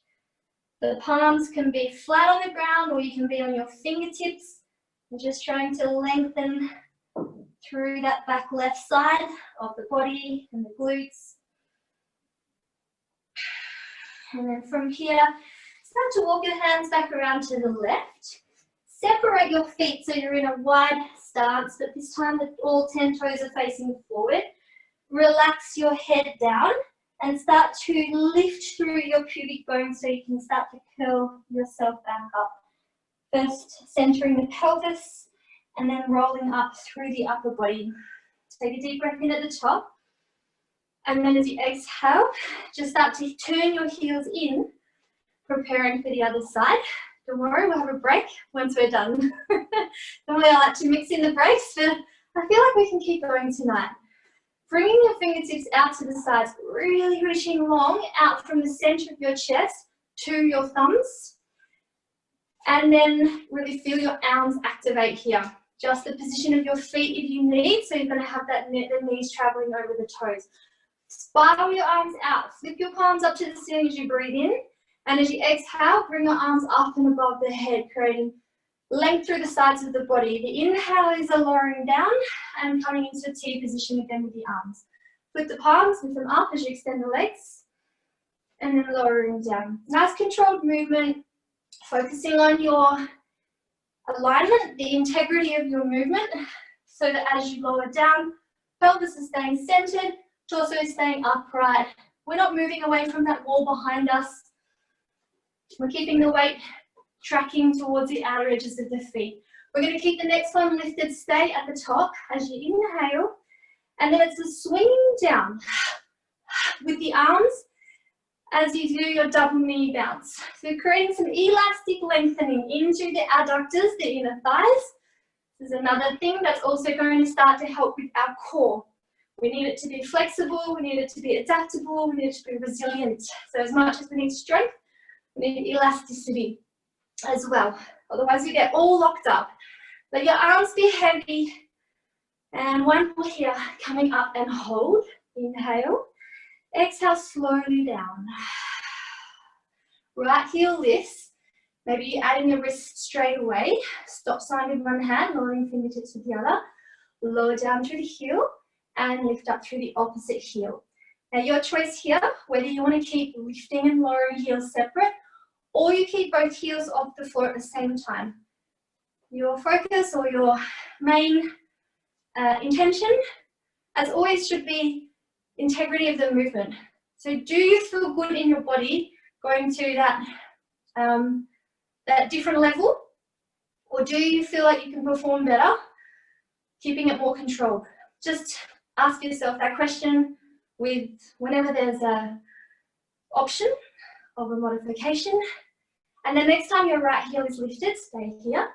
The palms can be flat on the ground or you can be on your fingertips. I'm just trying to lengthen through that back left side of the body and the glutes. And then from here, start to walk your hands back around to the left. Separate your feet so you're in a wide stance, but this time that all 10 toes are facing forward. Relax your head down and start to lift through your pubic bone so you can start to curl yourself back up. First, centering the pelvis and then rolling up through the upper body. Take a deep breath in at the top. And then as you exhale, just start to turn your heels in, preparing for the other side. Don't worry, we'll have a break once we're done. Normally I like to mix in the breaks, but I feel like we can keep going tonight. Bringing your fingertips out to the sides, really reaching long out from the center of your chest to your thumbs. And then really feel your arms activate here. Just the position of your feet if you need, so you're going to have that the knees traveling over the toes. Spiral your arms out, flip your palms up to the ceiling as you breathe in. And as you exhale, bring your arms up and above the head, creating length through the sides of the body. The inhale is a lowering down and coming into a T position again with the arms. Flip the palms, lift them up as you extend the legs, and then lowering down. Nice controlled movement, focusing on your alignment, the integrity of your movement, so that as you lower down, pelvis is staying centered, torso is staying upright. We're not moving away from that wall behind us. We're keeping the weight tracking towards the outer edges of the feet. We're going to keep the next one lifted, stay at the top as you inhale, and then it's a swinging down with the arms as you do your double knee bounce. So creating some elastic lengthening into the adductors, the inner thighs. This is another thing that's also going to start to help with our core. We need it to be flexible, we need it to be adaptable, we need it to be resilient. So as much as we need strength, we need elasticity as well. Otherwise you get all locked up. Let your arms be heavy. And one more here, coming up and hold. Inhale. Exhale slowly down. Right heel lifts. Maybe you add in the wrist straight away. Stop sign with one hand, lowering fingertips with the other. Lower down through the heel and lift up through the opposite heel. Now your choice here, whether you want to keep lifting and lowering heels separate, or you keep both heels off the floor at the same time. Your focus or your main intention, as always, should be integrity of the movement. So do you feel good in your body going to that different level? Or do you feel like you can perform better, keeping it more controlled? Just ask yourself that question with whenever there's an option of a modification. And the next time your right heel is lifted, stay here.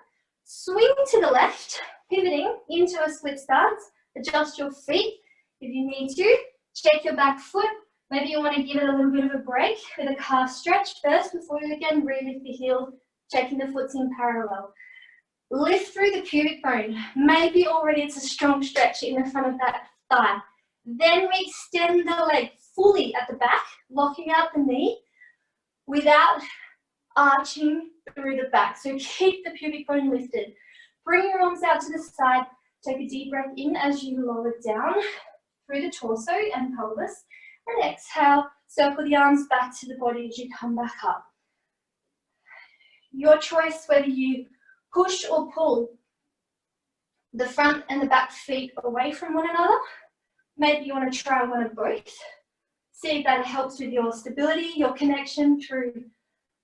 Swing to the left, pivoting into a split stance. Adjust your feet if you need to. Check your back foot. Maybe you want to give it a little bit of a break with a calf stretch first before you again relift the heel, checking the foot's in parallel. Lift through the pubic bone. Maybe already it's a strong stretch in the front of that thigh. Then we extend the leg fully at the back, locking out the knee without arching through the back. So keep the pubic bone lifted. Bring your arms out to the side. Take a deep breath in as you lower down through the torso and pelvis. And exhale, circle the arms back to the body as you come back up. Your choice whether you push or pull. the front and the back feet away from one another. Maybe you want to try one of both. See if that helps with your stability, your connection through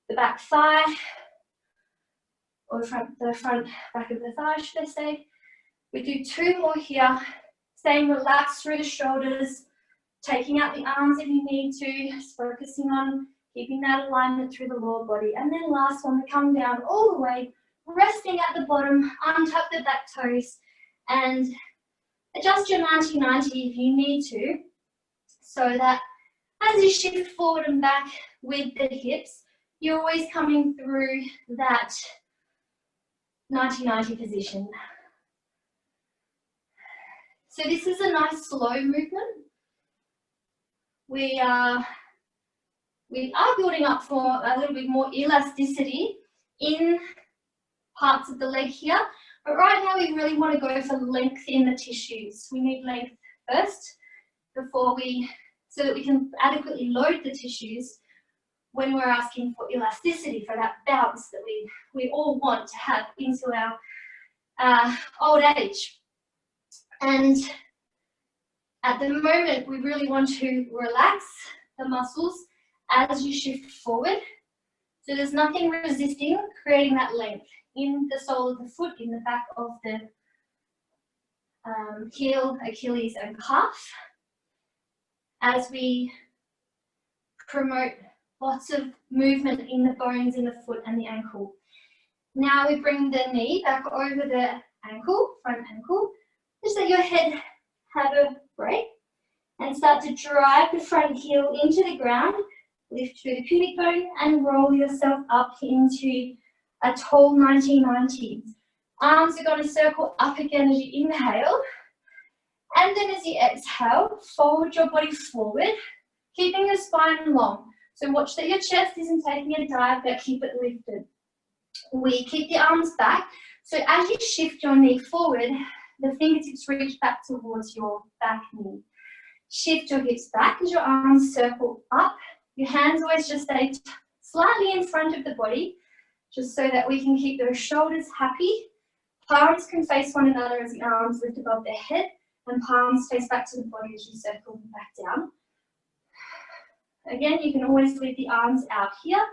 the back thigh, or the front back of the thigh, should I say. We do 2 more here. Staying relaxed through the shoulders, taking out the arms if you need to, just focusing on keeping that alignment through the lower body. And then last one, we come down all the way, resting at the bottom, untuck the back toes, and adjust your 90-90 if you need to, so that as you shift forward and back with the hips, you're always coming through that 90-90 position. So this is a nice slow movement. We are building up for a little bit more elasticity in parts of the leg here, but right now we really want to go for length in the tissues. We need length first so that we can adequately load the tissues when we're asking for elasticity, for that bounce that we all want to have into our old age. And at the moment, we really want to relax the muscles as you shift forward. So there's nothing resisting creating that length in the sole of the foot, in the back of the heel, Achilles and calf, as we promote lots of movement in the bones in the foot and the ankle. Now we bring the knee back over the ankle, front ankle. Just let your head have a break and start to drive the front heel into the ground. Lift through the pubic bone and roll yourself up into a tall 90-90. Arms are going to circle up again as you inhale. And then as you exhale, fold your body forward, keeping your spine long. So watch that your chest isn't taking a dive, but keep it lifted. We keep the arms back. So as you shift your knee forward, the fingertips reach back towards your back knee. Shift your hips back as your arms circle up. Your hands always just stay slightly in front of the body, just so that we can keep those shoulders happy. Palms can face one another as the arms lift above their head, and palms face back to the body as you circle them back down. Again, you can always leave the arms out here,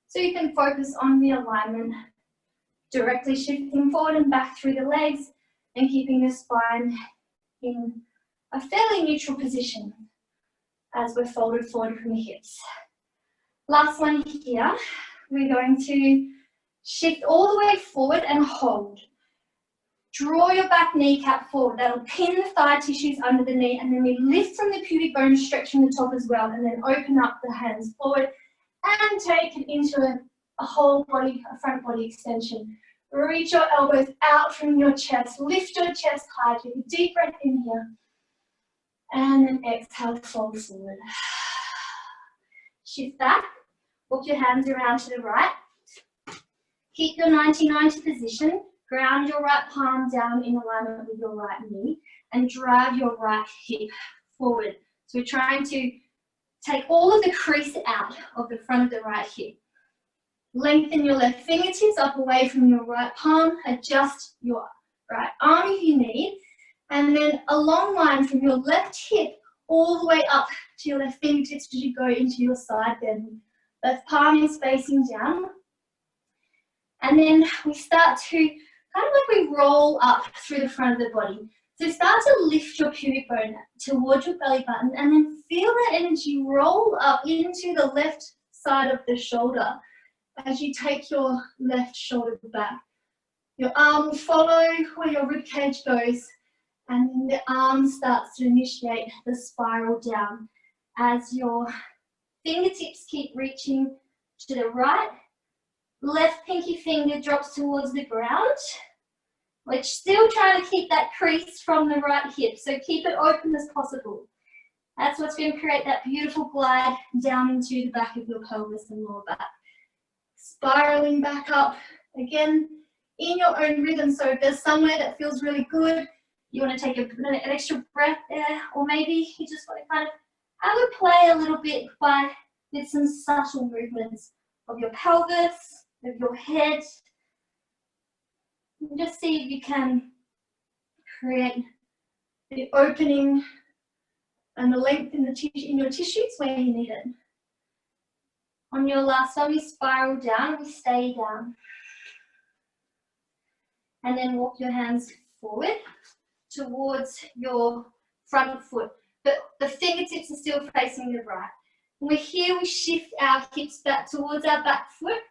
so you can focus on the alignment, directly shifting forward and back through the legs, and keeping the spine in a fairly neutral position as we're folded forward from the hips. Last one here, we're going to shift all the way forward and hold. Draw your back kneecap forward. That'll pin the thigh tissues under the knee, and then we lift from the pubic bone, stretching the top as well, and then open up the hands forward and take it into a whole body, a front body extension. Reach your elbows out from your chest. Lift your chest high. Take a deep breath in here. And then exhale, fold forward. Shift back. Walk your hands around to the right. Keep your 90-90 position. Ground your right palm down in alignment with your right knee and drive your right hip forward. So we're trying to take all of the crease out of the front of the right hip. Lengthen your left fingertips up away from your right palm. Adjust your right arm if you need. And then a long line from your left hip all the way up to your left fingertips as you go into your side bend. Left palm is facing down. And then we start to, kind of like we roll up through the front of the body. So start to lift your pubic bone towards your belly button and then feel that energy roll up into the left side of the shoulder as you take your left shoulder back. Your arm will follow where your rib cage goes, and then the arm starts to initiate the spiral down as your fingertips keep reaching to the right. Left pinky finger drops towards the ground. We're still trying to keep that crease from the right hip, so keep it open as possible. That's what's going to create that beautiful glide down into the back of your pelvis and lower back. Spiraling back up, again, in your own rhythm. So if there's somewhere that feels really good, you want to take an extra breath there, or maybe you just want to kind of have a play a little bit with some subtle movements of your pelvis, of your head. And just see if you can create the opening and the length in your tissues where you need it. On your last one, we spiral down, we stay down. And then walk your hands forward towards your front foot. But the fingertips are still facing the right. When we're here, we shift our hips back towards our back foot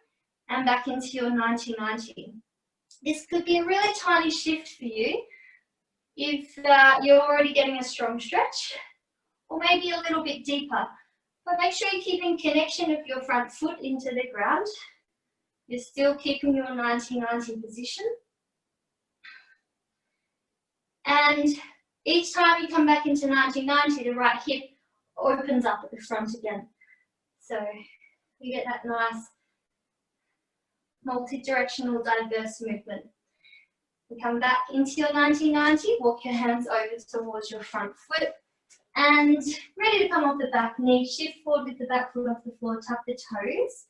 and back into your 90-90. This could be a really tiny shift for you if you're already getting a strong stretch, or maybe a little bit deeper. But make sure you're keeping connection of your front foot into the ground. You're still keeping your 90-90 position. And each time you come back into 90-90, the right hip opens up at the front again. So you get that nice multi-directional diverse movement. We come back into your 90-90, walk your hands over towards your front foot, and ready to come off the back knee, shift forward with the back foot off the floor, tuck the toes,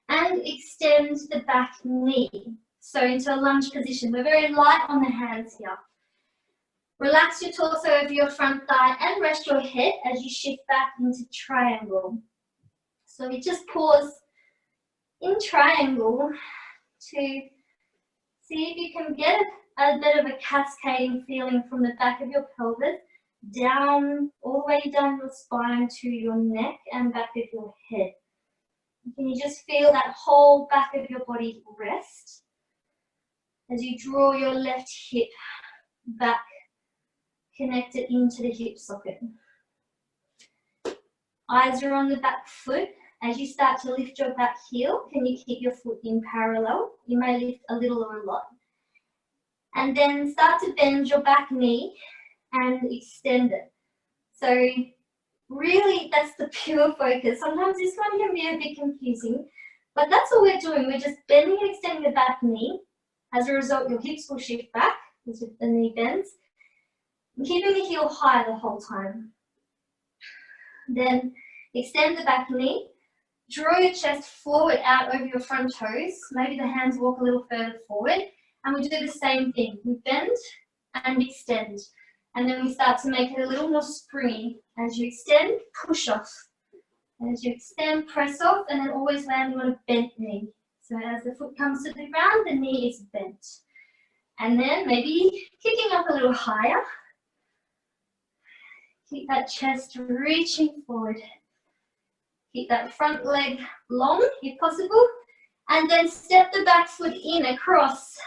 and extend the back knee. So into a lunge position. We're very light on the hands here. Relax your torso over your front thigh and rest your head as you shift back into triangle. So we just pause in triangle to see if you can get a bit of a cascading feeling from the back of your pelvis down, all the way down your spine to your neck and back of your head. Can you just feel that whole back of your body rest as you draw your left hip back, connect it into the hip socket. Eyes are on the back foot. As you start to lift your back heel, can you keep your foot in parallel? You may lift a little or a lot. And then start to bend your back knee and extend it. So really, that's the pure focus. Sometimes this one can be a bit confusing, but that's all we're doing. We're just bending and extending the back knee. As a result, your hips will shift back as the knee bends. And keeping the heel high the whole time. Then extend the back knee. Draw your chest forward out over your front toes. Maybe the hands walk a little further forward. And we do the same thing. We bend and extend. And then we start to make it a little more springy. As you extend, push off. As you extend, press off, and then always landing on a bent knee. So as the foot comes to the ground, the knee is bent. And then maybe kicking up a little higher. Keep that chest reaching forward. Keep that front leg long if possible. And then step the back foot in across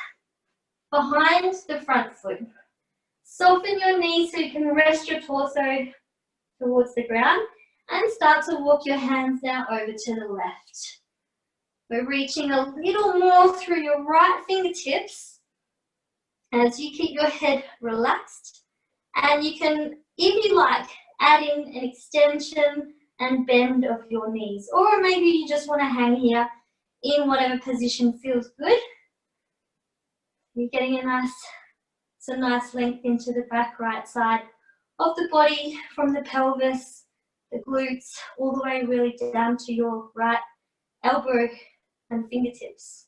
behind the front foot. Soften your knees so you can rest your torso towards the ground and start to walk your hands now over to the left. We're reaching a little more through your right fingertips as you keep your head relaxed. And you can, if you like, add in an extension and bend of your knees. Or maybe you just want to hang here in whatever position feels good. You're getting some nice length into the back right side of the body, from the pelvis, the glutes, all the way really down to your right elbow and fingertips.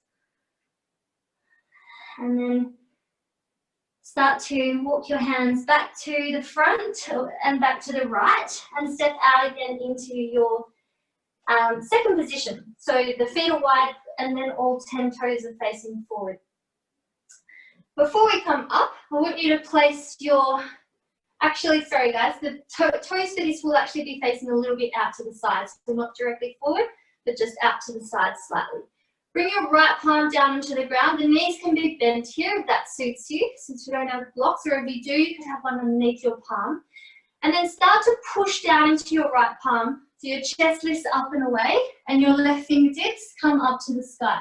And then start to walk your hands back to the front and back to the right and step out again into your second position. So the feet are wide and then all 10 toes are facing forward. Before we come up, I want you to place your, sorry guys, the toes for this will actually be facing a little bit out to the sides, so not directly forward, but just out to the side slightly. Bring your right palm down onto the ground. The knees can be bent here if that suits you, since we don't have blocks, or if you do, you can have one underneath your palm. And then start to push down into your right palm, so your chest lifts up and away, and your left fingertips come up to the sky.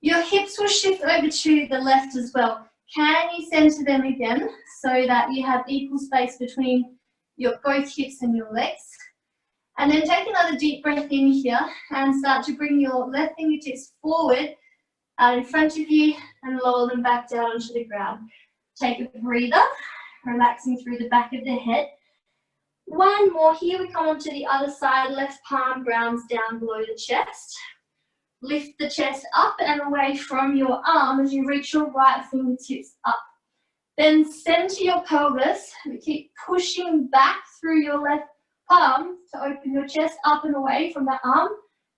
Your hips will shift over to the left as well. Can you center them again so that you have equal space between your both hips and your legs? And then take another deep breath in here and start to bring your left fingertips forward out in front of you and lower them back down onto the ground. Take a breather, relaxing through the back of the head. One more here, we come onto the other side, left palm grounds down below the chest. Lift the chest up and away from your arm as you reach your right fingertips up. Then center your pelvis and keep pushing back through your left palm to open your chest up and away from the arm.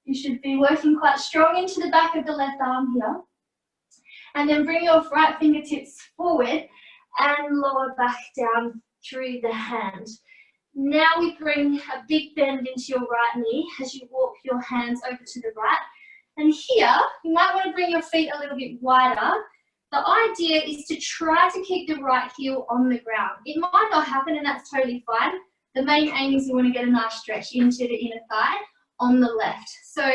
You should be working quite strong into the back of the left arm here. And then bring your right fingertips forward and lower back down through the hand. Now we bring a big bend into your right knee as you walk your hands over to the right. And here, you might want to bring your feet a little bit wider. The idea is to try to keep the right heel on the ground. It might not happen and that's totally fine. The main aim is you want to get a nice stretch into the inner thigh on the left. So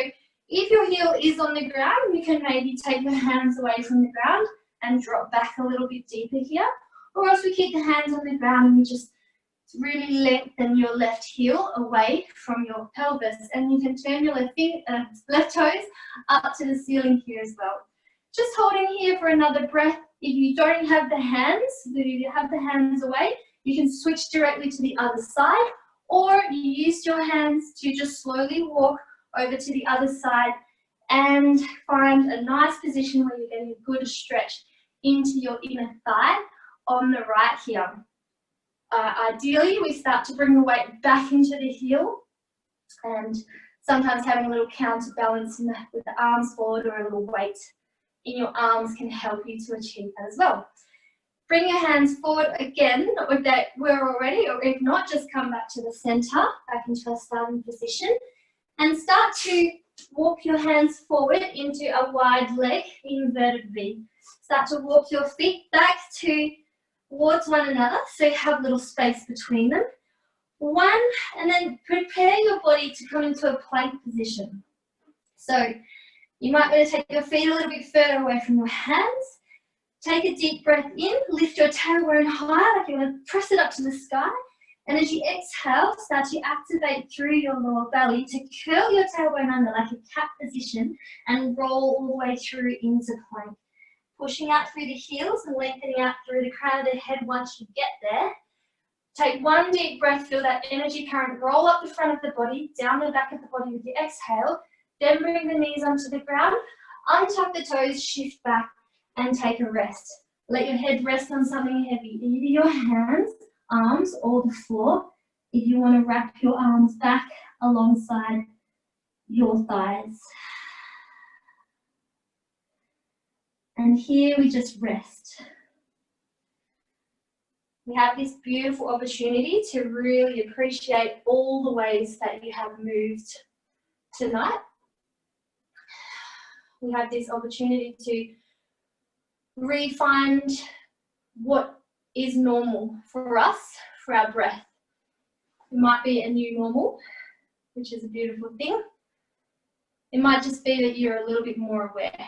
if your heel is on the ground, you can maybe take your hands away from the ground and drop back a little bit deeper here. Or else we keep the hands on the ground and you just really lengthen your left heel away from your pelvis. And you can turn your left toes up to the ceiling here as well. Just holding here for another breath. If you don't have the hands, if you have the hands away, you can switch directly to the other side, or you use your hands to just slowly walk over to the other side and find a nice position where you're getting a good stretch into your inner thigh on the right here. Ideally, we start to bring the weight back into the heel, and sometimes having a little counterbalance with the arms forward or a little weight in your arms can help you to achieve that as well. Bring your hands forward again if they were already, or if not, just come back to the center, back into a starting position, and start to walk your hands forward into a wide leg inverted V. Start to walk your feet back towards one another, so you have a little space between them. One, and then prepare your body to come into a plank position. So you might want to take your feet a little bit further away from your hands. Take a deep breath in, lift your tailbone high, like you're going to press it up to the sky. And as you exhale, start to activate through your lower belly to curl your tailbone under like a cat position and roll all the way through into plank. Pushing out through the heels and lengthening out through the crown of the head once you get there. Take one deep breath, feel that energy current roll up the front of the body, down the back of the body with your exhale. Then bring the knees onto the ground, untuck the toes, shift back and take a rest. Let your head rest on something heavy, either your hands, arms, or the floor. If you want to wrap your arms back alongside your thighs. And here we just rest. We have this beautiful opportunity to really appreciate all the ways that you have moved tonight. We have this opportunity to re-find what is normal for us, for our breath. It might be a new normal, which is a beautiful thing. It might just be that you're a little bit more aware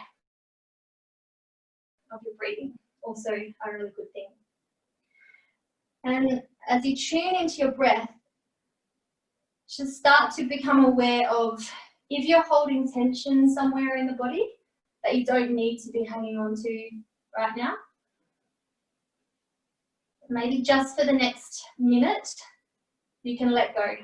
of your breathing, also a really good thing. And as you tune into your breath, just start to become aware of if you're holding tension somewhere in the body that you don't need to be hanging on to right now. Maybe just for the next minute, you can let go.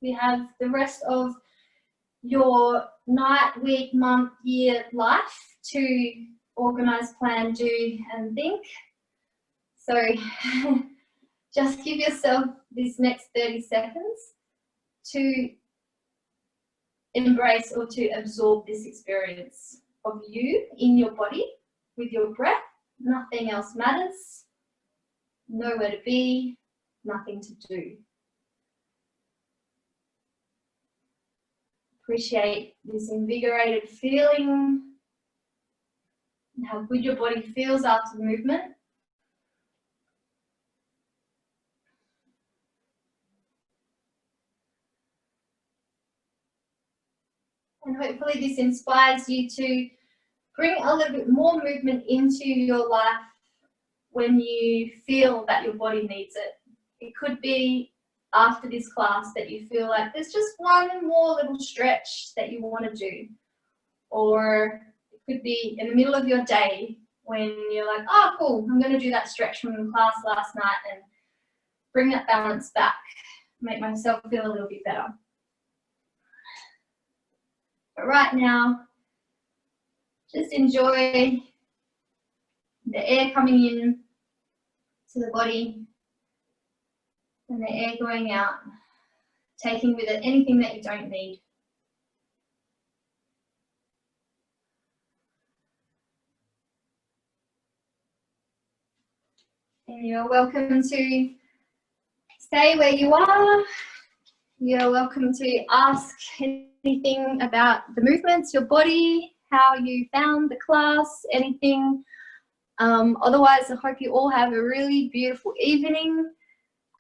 We have the rest of your night, week, month, year, life to organize, plan, do, and think. So just give yourself this next 30 seconds to embrace or to absorb this experience of you in your body with your breath. Nothing else matters. Nowhere to be, nothing to do. Appreciate this invigorated feeling and how good your body feels after movement. And hopefully this inspires you to bring a little bit more movement into your life when you feel that your body needs it. It could be after this class that you feel like there's just one more little stretch that you want to do. Or it could be in the middle of your day when you're like, oh cool, I'm going to do that stretch from the class last night and bring that balance back, make myself feel a little bit better. But right now, Just enjoy the air coming in to the body and the air going out, taking with it anything that you don't need. And you're welcome to stay where you are. You're welcome to ask anything about the movements, your body, how you found the class, anything. Otherwise, I hope you all have a really beautiful evening.